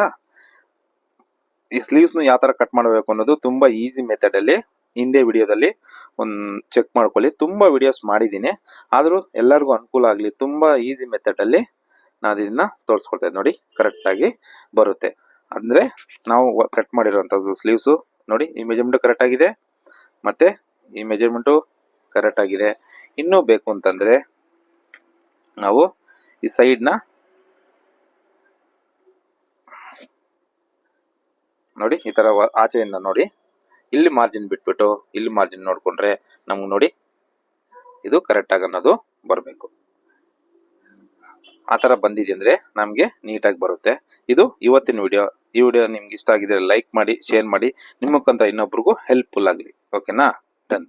A: ಈ ಸ್ಲೀವ್ಸ್ ನು ಯಾವ ತರ ಕಟ್ ಮಾಡಬೇಕು ಅನ್ನೋದು ತುಂಬಾ ಈಸಿ ಮೆಥಡ್ ಅಲ್ಲಿ ಹಿಂದೆ ವಿಡಿಯೋದಲ್ಲಿ ಒಂದು ಚೆಕ್ ಮಾಡ್ಕೊಳ್ಳಿ. ತುಂಬಾ ವಿಡಿಯೋಸ್ ಮಾಡಿದ್ದೀನಿ, ಆದ್ರೂ ಎಲ್ಲರಿಗೂ ಅನುಕೂಲ ಆಗ್ಲಿ ತುಂಬಾ ಈಸಿ ಮೆಥಡ್ ಅಲ್ಲಿ ನಾನು ಇದನ್ನ ತೋರಿಸ್ಕೊಳ್ತಾ ಇದ್ದೀನಿ. ನೋಡಿ ಕರೆಕ್ಟ್ ಆಗಿ ಬರುತ್ತೆ. ಅಂದ್ರೆ ನಾವು ಕಟ್ ಮಾಡಿರುವಂತದ್ದು ಸ್ಲೀವ್ಸ್ ನೋಡಿ ಈ ಮೆಜರ್ಮೆಂಟ್ ಕರೆಕ್ಟ್ ಆಗಿದೆ, ಮತ್ತೆ ಈ ಮೆಜರ್ಮೆಂಟು ಕರೆಕ್ಟ್ ಆಗಿದೆ. ಇನ್ನೂ ಬೇಕು ಅಂತಂದ್ರೆ ನಾವು ಈ ಸೈಡ್ ನ ನೋಡಿ ಈ ತರ ಆಚೆಯಿಂದ ನೋಡಿ ಇಲ್ಲಿ ಮಾರ್ಜಿನ್ ಬಿಟ್ಬಿಟ್ಟು ಇಲ್ಲಿ ಮಾರ್ಜಿನ್ ನೋಡ್ಕೊಂಡ್ರೆ ನಮ್ಗೆ ನೋಡಿ ಇದು ಕರೆಕ್ಟ್ ಆಗಿ ಅನ್ನೋದು ಬರಬೇಕು. ಆ ತರ ಬಂದಿದೆ ಅಂದ್ರೆ ನಮ್ಗೆ ನೀಟಾಗಿ ಬರುತ್ತೆ. ಇದು ಇವತ್ತಿನ ವಿಡಿಯೋ. ಈ ವಿಡಿಯೋ ನಿಮ್ಗೆ ಇಷ್ಟ ಆಗಿದ್ರೆ ಲೈಕ್ ಮಾಡಿ, ಶೇರ್ ಮಾಡಿ, ನಿಮ್ಮ ಮುಖಾಂತರ ಇನ್ನೊಬ್ರಿಗೂ ಹೆಲ್ಪ್ಫುಲ್ ಆಗಲಿ. ಓಕೆನಾ? ಡನ್.